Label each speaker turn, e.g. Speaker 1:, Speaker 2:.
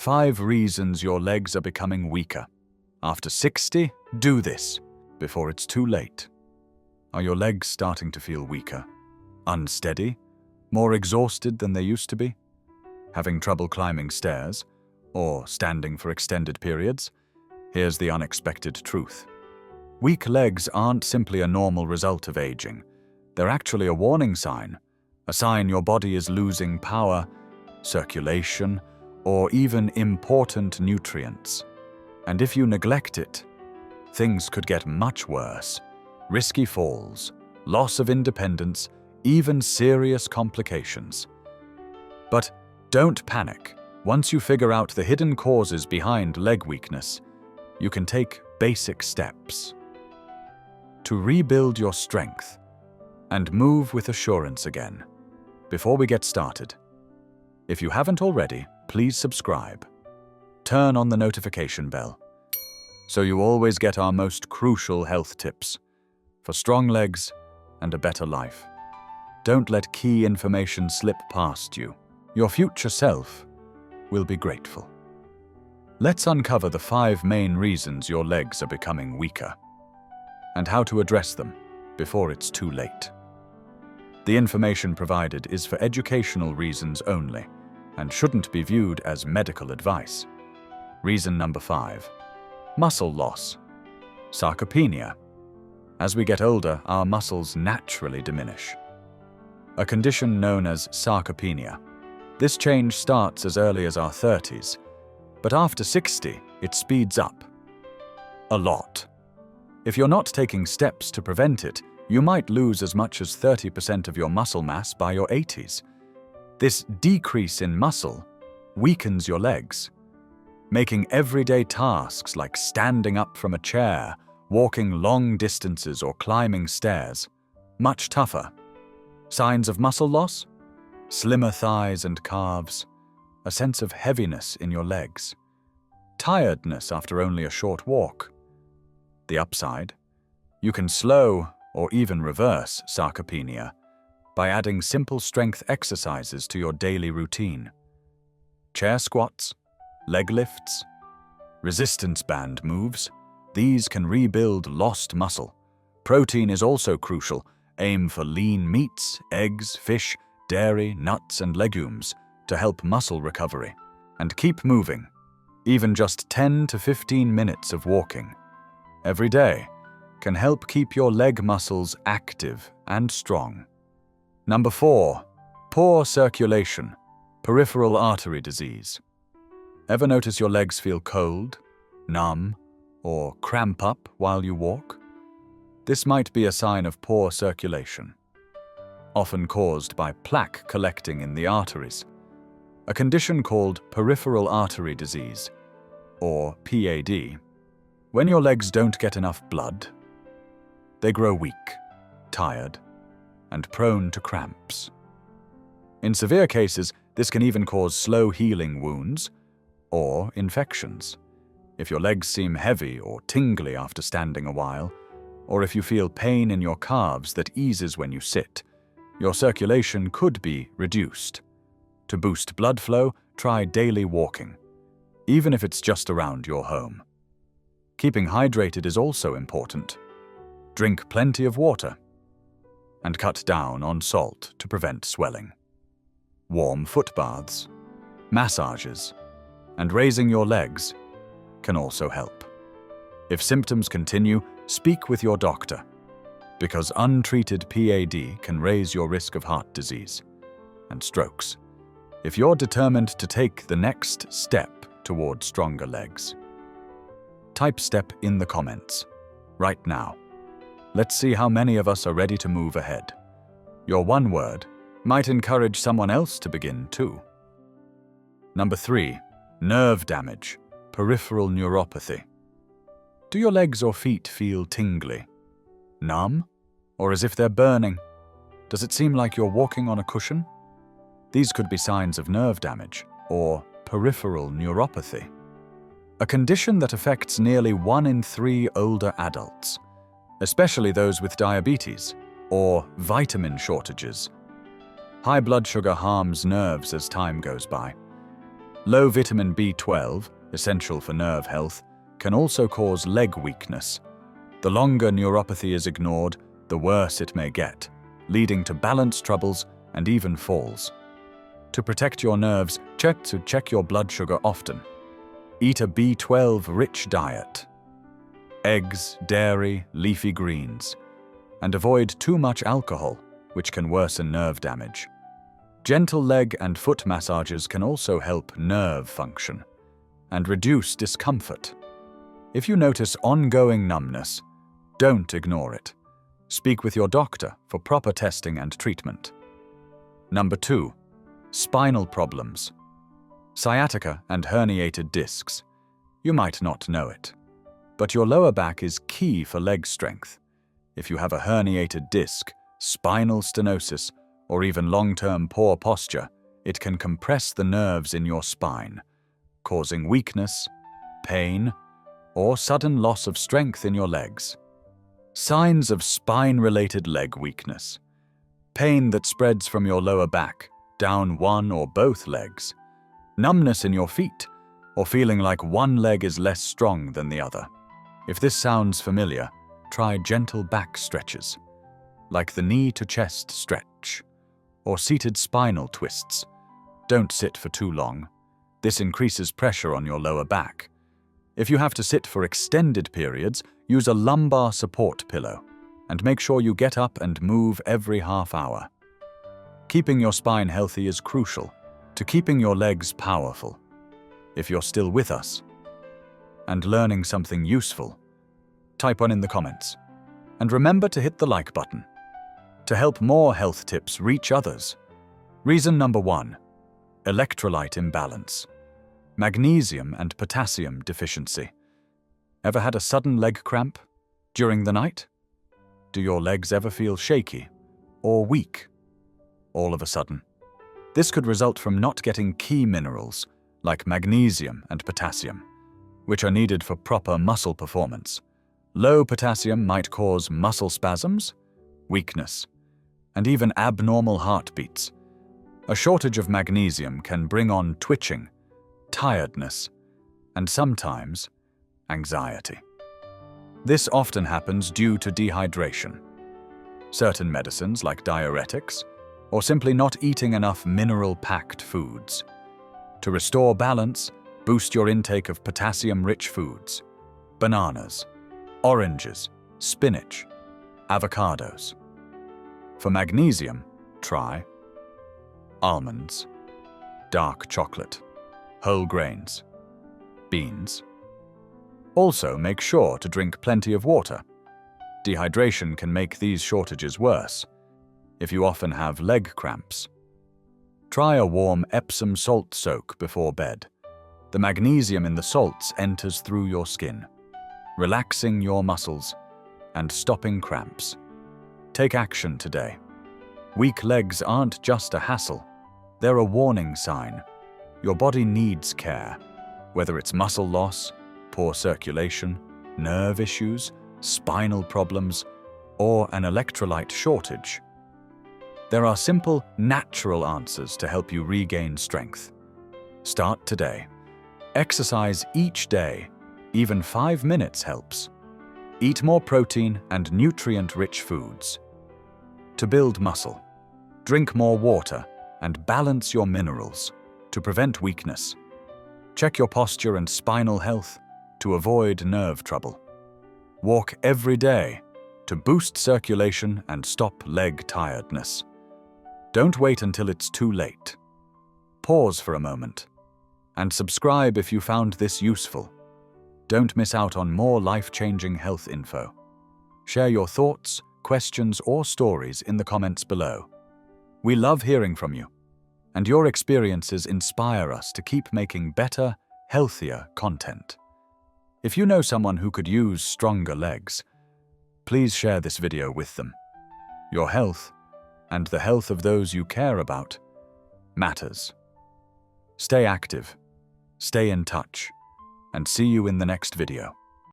Speaker 1: 5 reasons your legs are becoming weaker. After 60, do this before it's too late. Are your legs starting to feel weaker? Unsteady? More exhausted than they used to be? Having trouble climbing stairs? Or standing for extended periods? Here's the unexpected truth. Weak legs aren't simply a normal result of aging. They're actually a warning sign, a sign your body is losing power, circulation, or even important nutrients. And if you neglect it, things could get much worse. Risky falls, loss of independence, even serious complications. But don't panic. Once you figure out the hidden causes behind leg weakness, you can take basic steps to rebuild your strength and move with assurance again. Before we get started, if you haven't already, please subscribe. Turn on the notification bell so you always get our most crucial health tips for strong legs and a better life. Don't let key information slip past you. Your future self will be grateful. Let's uncover the 5 main reasons your legs are becoming weaker and how to address them before it's too late. The information provided is for educational reasons only and shouldn't be viewed as medical advice. Reason number 5. Muscle loss. Sarcopenia. As we get older, our muscles naturally diminish. A condition known as sarcopenia. This change starts as early as our 30s, but after 60, it speeds up a lot. If you're not taking steps to prevent it, you might lose as much as 30% of your muscle mass by your 80s. This decrease in muscle weakens your legs, making everyday tasks like standing up from a chair, walking long distances, or climbing stairs much tougher. Signs of muscle loss? Slimmer thighs and calves, a sense of heaviness in your legs, tiredness after only a short walk. The upside? You can slow or even reverse sarcopenia by adding simple strength exercises to your daily routine. Chair squats, leg lifts, resistance band moves, these can rebuild lost muscle. Protein is also crucial. Aim for lean meats, eggs, fish, dairy, nuts, and legumes to help muscle recovery. And keep moving. Even just 10 to 15 minutes of walking every day can help keep your leg muscles active and strong. Number 4. Poor circulation. Peripheral artery disease. Ever notice your legs feel cold, numb, or cramp up while you walk? This might be a sign of poor circulation, often caused by plaque collecting in the arteries, a condition called peripheral artery disease, or PAD. When your legs don't get enough blood, they grow weak, tired, and prone to cramps. In severe cases, this can even cause slow-healing wounds or infections. If your legs seem heavy or tingly after standing a while, or if you feel pain in your calves that eases when you sit, your circulation could be reduced. To boost blood flow, try daily walking, even if it's just around your home. Keeping hydrated is also important. Drink plenty of water and cut down on salt to prevent swelling. Warm foot baths, massages, and raising your legs can also help. If symptoms continue, speak with your doctor, because untreated PAD can raise your risk of heart disease and strokes. If you're determined to take the next step toward stronger legs, type STEP in the comments right now. Let's see how many of us are ready to move ahead. Your one word might encourage someone else to begin too. Number 3. Nerve damage. Peripheral neuropathy. Do your legs or feet feel tingly, numb, or as if they're burning? Does it seem like you're walking on a cushion? These could be signs of nerve damage or peripheral neuropathy, a condition that affects nearly 1 in 3 older adults, especially those with diabetes or vitamin shortages. High blood sugar harms nerves as time goes by. Low vitamin B12, essential for nerve health, can also cause leg weakness. The longer neuropathy is ignored, the worse it may get, leading to balance troubles and even falls. To protect your nerves, check your blood sugar often. Eat a B12-rich diet. Eggs, dairy, leafy greens. And avoid too much alcohol, which can worsen nerve damage. Gentle leg and foot massages can also help nerve function and reduce discomfort. If you notice ongoing numbness, don't ignore it. Speak with your doctor for proper testing and treatment. Number 2. Spinal problems. Sciatica and herniated discs. You might not know it, but your lower back is key for leg strength. If you have a herniated disc, spinal stenosis, or even long-term poor posture, it can compress the nerves in your spine, causing weakness, pain, or sudden loss of strength in your legs. Signs of spine-related leg weakness. Pain that spreads from your lower back, down one or both legs. Numbness in your feet, or feeling like one leg is less strong than the other. If this sounds familiar, try gentle back stretches, like the knee-to-chest stretch, or seated spinal twists. Don't sit for too long. This increases pressure on your lower back. If you have to sit for extended periods, use a lumbar support pillow, and make sure you get up and move every half hour. Keeping your spine healthy is crucial to keeping your legs powerful. If you're still with us and learning something useful, type 1 in the comments. And remember to hit the like button to help more health tips reach others. Reason number 1. Electrolyte imbalance. Magnesium and potassium deficiency. Ever had a sudden leg cramp during the night? Do your legs ever feel shaky or weak all of a sudden? This could result from not getting key minerals like magnesium and potassium, which are needed for proper muscle performance. Low potassium might cause muscle spasms, weakness, and even abnormal heartbeats. A shortage of magnesium can bring on twitching, tiredness, and sometimes anxiety. This often happens due to dehydration. Certain medicines like diuretics, or simply not eating enough mineral-packed foods. To restore balance, boost your intake of potassium-rich foods. Bananas, oranges, spinach, avocados. For magnesium, try almonds, dark chocolate, whole grains, beans. Also, make sure to drink plenty of water. Dehydration can make these shortages worse if you often have leg cramps. Try a warm Epsom salt soak before bed. The magnesium in the salts enters through your skin, relaxing your muscles and stopping cramps. Take action today. Weak legs aren't just a hassle, they're a warning sign. Your body needs care, whether it's muscle loss, poor circulation, nerve issues, spinal problems, or an electrolyte shortage. There are simple, natural answers to help you regain strength. Start today. Exercise each day. Even 5 minutes helps. Eat more protein and nutrient-rich foods. To build muscle, drink more water and balance your minerals to prevent weakness. Check your posture and spinal health to avoid nerve trouble. Walk every day to boost circulation and stop leg tiredness. Don't wait until it's too late. Pause for a moment and subscribe if you found this useful. Don't miss out on more life-changing health info. Share your thoughts, questions, or stories in the comments below. We love hearing from you, and your experiences inspire us to keep making better, healthier content. If you know someone who could use stronger legs, please share this video with them. Your health, and the health of those you care about, matters. Stay active, stay in touch, and see you in the next video.